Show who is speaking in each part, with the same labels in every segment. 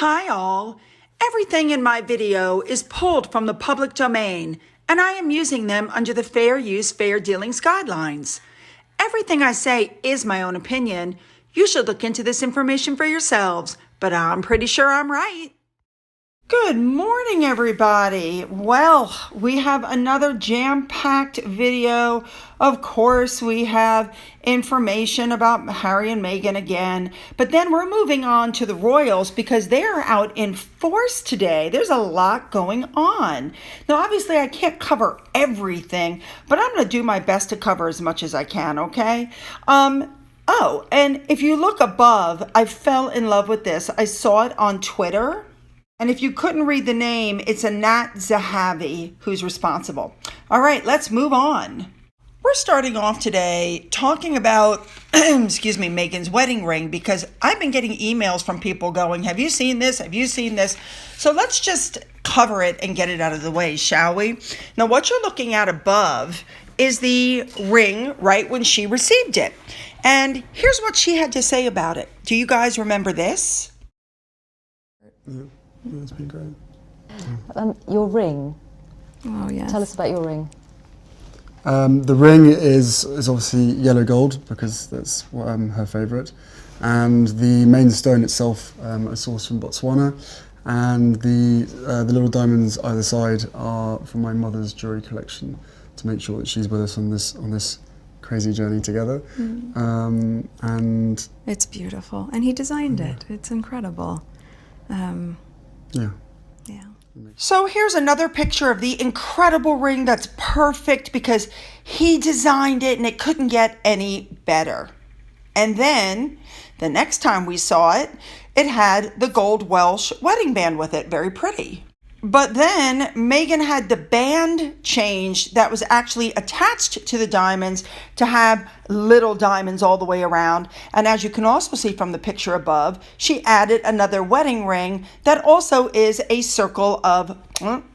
Speaker 1: Hi all! Everything in my video is pulled from the public domain, and I am using them under the Fair Use, Fair Dealings guidelines. Everything I say is my own opinion. You should look into this information for yourselves, but I'm pretty sure I'm right. Good morning, everybody. Well, we have another jam-packed video. Of course, we have information about Harry and Meghan again, but then we're moving on to the royals because they're out in force today. There's a lot going on. Now, obviously, I can't cover everything, but I'm going to do my best to cover as much as I can, okay? Oh, and if you look above, I fell in love with this. I saw it on Twitter. And if you couldn't read the name, it's a Nat Zahavi who's responsible. All right, let's move on. We're starting off today talking about, Meghan's wedding ring, because I've been getting emails from people going, have you seen this? Have you seen this? So let's just cover it and get it out of the way, shall we? Now, what you're looking at above is the ring right when she received it. And here's what she had to say about it. Do you guys remember this?
Speaker 2: Yeah. It's been great.
Speaker 3: Your ring.
Speaker 4: Oh, yes.
Speaker 3: Tell us about your ring.
Speaker 2: The ring is obviously yellow gold because that's her favourite, and the main stone itself is sourced from Botswana, and the little diamonds either side are from my mother's jewellery collection to make sure that she's with us on this crazy journey together. And
Speaker 4: it's beautiful, and he designed it. It's incredible.
Speaker 2: Yeah.
Speaker 1: So here's another picture of the incredible ring that's perfect because he designed it and it couldn't get any better. And then the next time we saw it, it had the gold Welsh wedding band with it. Very pretty. But then Meghan had the band changed that was actually attached to the diamonds to have little diamonds all the way around. And as you can also see from the picture above, she added another wedding ring that also is a circle of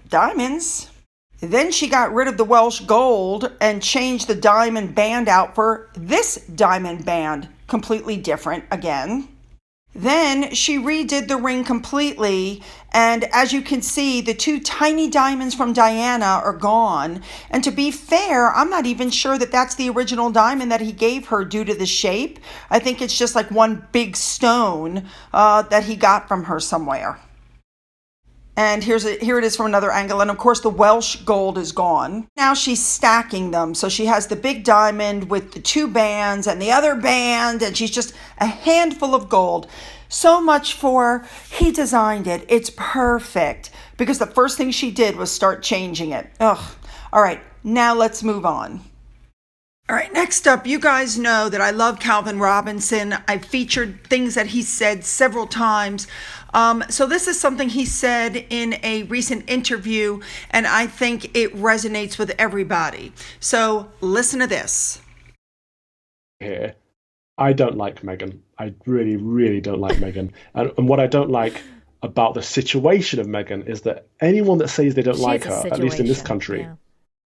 Speaker 1: diamonds. Then she got rid of the Welsh gold and changed the diamond band out for this diamond band, completely different again. Then she redid the ring completely, and as you can see, the two tiny diamonds from Diana are gone. And to be fair, I'm not even sure that that's the original diamond that he gave her due to the shape. I think it's just like one big stone that he got from her somewhere. And here it is from another angle. And of course, the Welsh gold is gone. Now she's stacking them. So she has the big diamond with the two bands and the other band. And she's just a handful of gold. So much for he designed it. It's perfect. Because the first thing she did was start changing it. Ugh. All right. Now let's move on. All right, next up, you guys know that I love Calvin Robinson. I've featured things that he said several times. So this is something he said in a recent interview, and I think it resonates with everybody. So listen to this.
Speaker 5: Here, I don't like Meghan. I really, really don't like Meghan. And what I don't like about the situation of Meghan is that anyone that says they don't like her, at least in this country,
Speaker 3: yeah.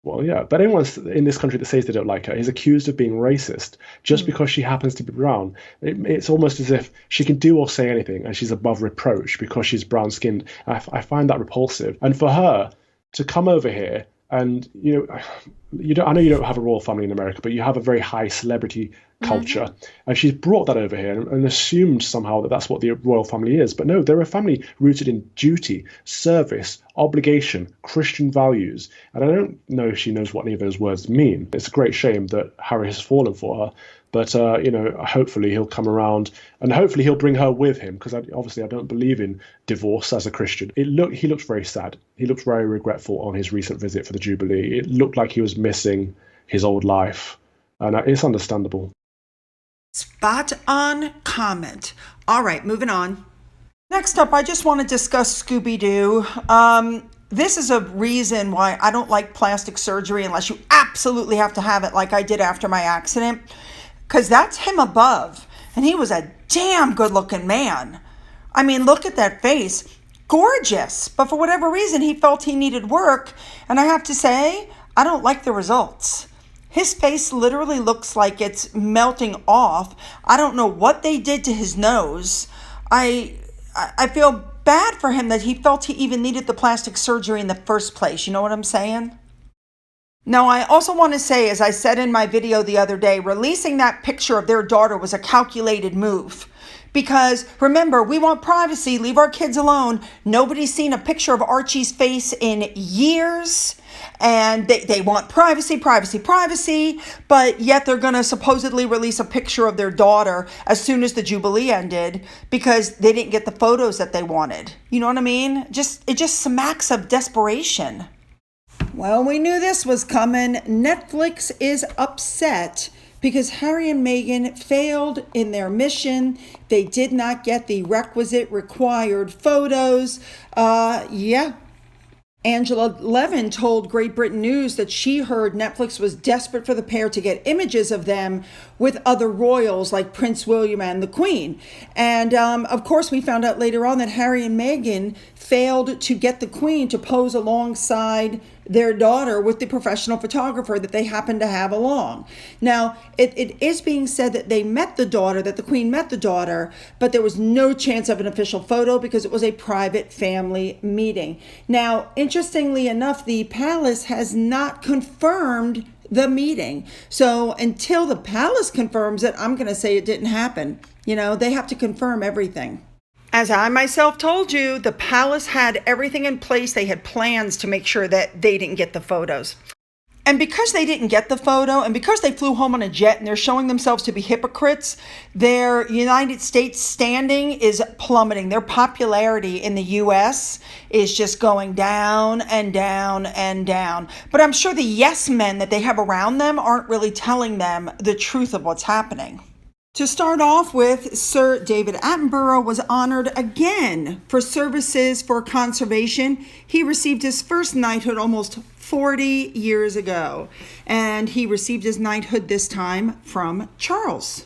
Speaker 5: Well, yeah, but anyone in this country that says they don't like her is accused of being racist just because she happens to be brown. It's almost as if she can do or say anything and she's above reproach because she's brown-skinned. I find that repulsive. And for her to come over here and, I know you don't have a royal family in America, but you have a very high celebrity culture. And she's brought that over here and assumed somehow that that's what the royal family is. But no, they're a family rooted in duty, service, obligation, Christian values. And I don't know if she knows what any of those words mean. It's a great shame that Harry has fallen for her. But, hopefully he'll come around and hopefully he'll bring her with him because obviously I don't believe in divorce as a Christian. He looked very sad. He looked very regretful on his recent visit for the Jubilee. It looked like he was missing his old life. And it's understandable.
Speaker 1: Spot on comment. All right, moving on. Next up, I just want to discuss Scooby-Doo. This is a reason why I don't like plastic surgery unless you absolutely have to have it like I did after my accident. Because that's him above. And he was a damn good-looking man. I mean, look at that face. Gorgeous. But for whatever reason, he felt he needed work. And I have to say, I don't like the results. His face literally looks like it's melting off. I don't know what they did to his nose. I feel bad for him that he felt he even needed the plastic surgery in the first place. You know what I'm saying? Now, I also want to say, as I said in my video the other day, releasing that picture of their daughter was a calculated move. Because remember, we want privacy, leave our kids alone. Nobody's seen a picture of Archie's face in years. And they want privacy, but yet they're going to supposedly release a picture of their daughter as soon as the Jubilee ended because they didn't get the photos that they wanted. You know what I mean? It just smacks of desperation. Well, we knew this was coming. Netflix is upset because Harry and Meghan failed in their mission. They did not get the required photos. Angela Levin told Great Britain News that she heard Netflix was desperate for the pair to get images of them with other royals like Prince William and the Queen. And of course, we found out later on that Harry and Meghan failed to get the Queen to pose alongside their daughter with the professional photographer that they happened to have along. Now, it is being said that they met the daughter, that the Queen met the daughter, but there was no chance of an official photo because it was a private family meeting. Now, interestingly enough, the palace has not confirmed the meeting. So until the palace confirms it, I'm going to say it didn't happen. You know, they have to confirm everything. As I myself told you, the palace had everything in place. They had plans to make sure that they didn't get the photos. And because they didn't get the photo, and because they flew home on a jet and they're showing themselves to be hypocrites, their United States standing is plummeting. Their popularity in the U.S. is just going down and down and down. But I'm sure the yes men that they have around them aren't really telling them the truth of what's happening. To start off with, Sir David Attenborough was honored again for services for conservation. He received his first knighthood almost 40 years ago, and he received his knighthood this time from Charles.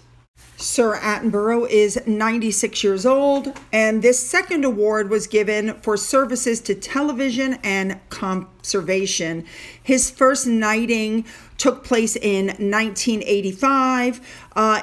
Speaker 1: Sir Attenborough is 96 years old, and this second award was given for services to television and conservation. His first knighting took place in 1985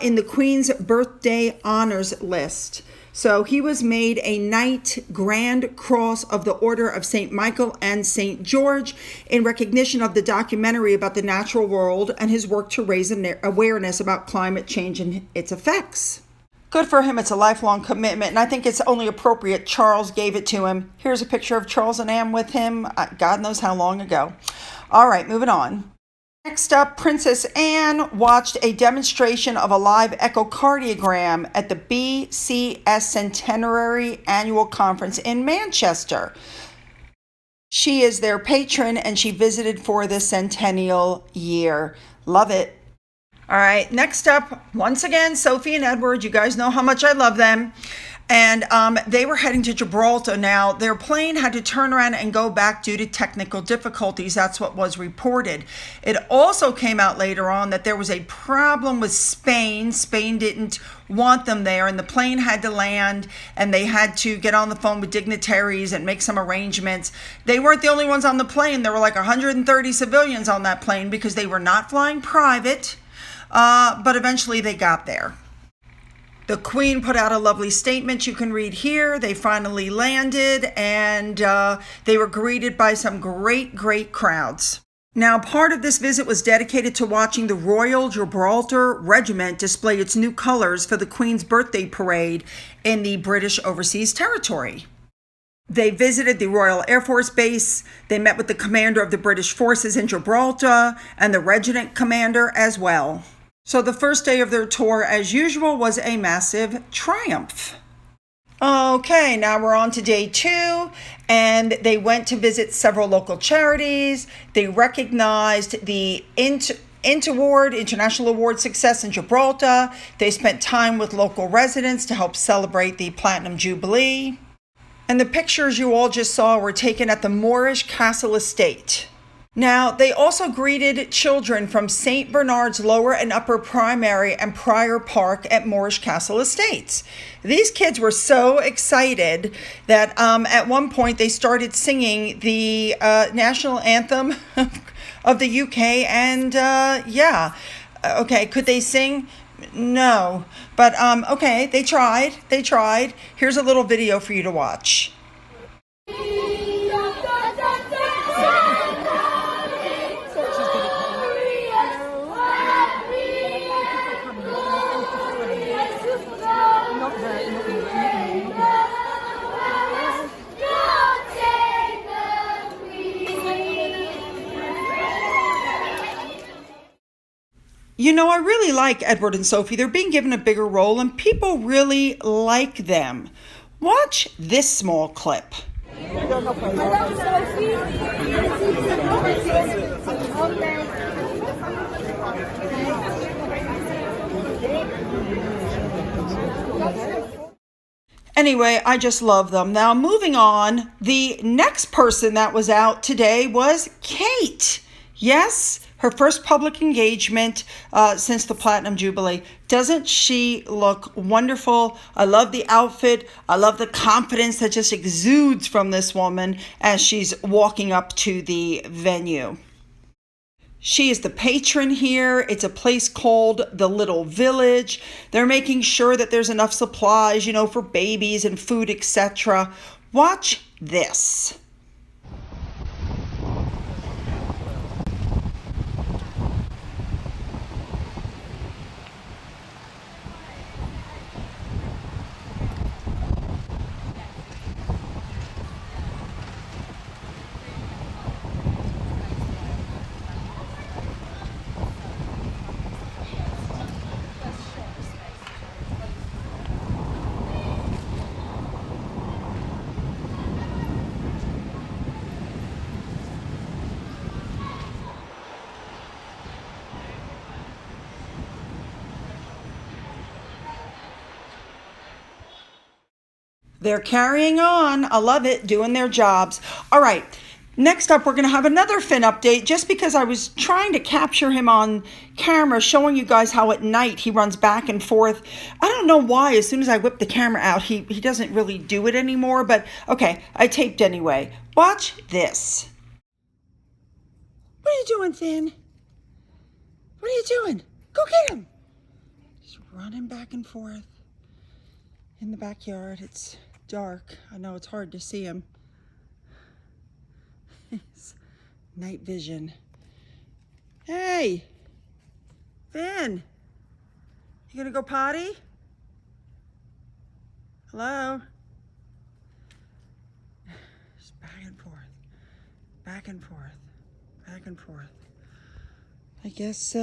Speaker 1: in the Queen's Birthday Honors List. So he was made a Knight Grand Cross of the Order of St. Michael and St. George in recognition of the documentary about the natural world and his work to raise awareness about climate change and its effects. Good for him. It's a lifelong commitment, and I think it's only appropriate Charles gave it to him. Here's a picture of Charles and Anne with him. God knows how long ago. All right, moving on. Next up, Princess Anne watched a demonstration of a live echocardiogram at the BCS Centenary Annual Conference in Manchester. She is their patron and she visited for the centennial year. Love it. All right, next up, once again, Sophie and Edward. You guys know how much I love them. And they were heading to Gibraltar. Now, their plane had to turn around and go back due to technical difficulties. That's what was reported. It also came out later on that there was a problem with Spain. Spain didn't want them there, and the plane had to land, and they had to get on the phone with dignitaries and make some arrangements. They weren't the only ones on the plane. There were like 130 civilians on that plane because they were not flying private, but eventually they got there. The Queen put out a lovely statement you can read here. They finally landed, and they were greeted by some great crowds. Now, part of this visit was dedicated to watching the Royal Gibraltar Regiment display its new colors for the Queen's birthday parade in the British Overseas Territory. They visited the Royal Air Force Base. They met with the commander of the British forces in Gibraltar and the regiment commander as well. So the first day of their tour, as usual, was a massive triumph. Okay, now we're on to day 2, and they went to visit several local charities. They recognized the International Award success in Gibraltar. They spent time with local residents to help celebrate the Platinum Jubilee. And the pictures you all just saw were taken at the Moorish Castle Estate. Now, they also greeted children from St. Bernard's Lower and Upper Primary and Prior Park at Moorish Castle Estates. These kids were so excited that at one point they started singing the national anthem of the UK, and okay, could they sing? No, but okay, they tried. Here's a little video for you to watch. You know, I really like Edward and Sophie. They're being given a bigger role and people really like them. Watch this small clip. Anyway, I just love them. Now, moving on, the next person that was out today was Kate. Yes, her first public engagement since the Platinum Jubilee. Doesn't she look wonderful? I love the outfit. I love the confidence that just exudes from this woman as she's walking up to the venue. She is the patron here. It's a place called the Little Village. They're making sure that there's enough supplies, you know, for babies and food, etc. Watch this. They're carrying on. I love it, doing their jobs. All right, next up, we're going to have another Finn update just because I was trying to capture him on camera, showing you guys how at night he runs back and forth. I don't know why. As soon as I whip the camera out, he doesn't really do it anymore. But okay, I taped anyway. Watch this. What are you doing, Finn? What are you doing? Go get him. Just running back and forth in the backyard. It's dark. I know it's hard to see him. It's night vision. Hey, Finn, you gonna go potty? Hello? Just back and forth, back and forth, back and forth. I guess,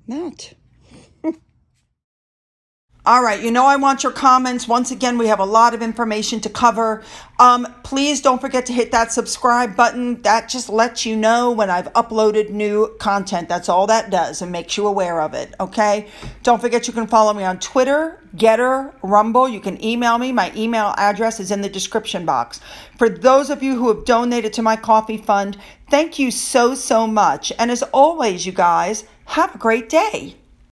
Speaker 1: not. All right, you know I want your comments. Once again, we have a lot of information to cover. Please don't forget to hit that subscribe button. That just lets you know when I've uploaded new content. That's all that does and makes you aware of it, okay? Don't forget you can follow me on Twitter, Getter, Rumble. You can email me. My email address is in the description box. For those of you who have donated to my coffee fund, thank you so, so much. And as always, you guys, have a great day.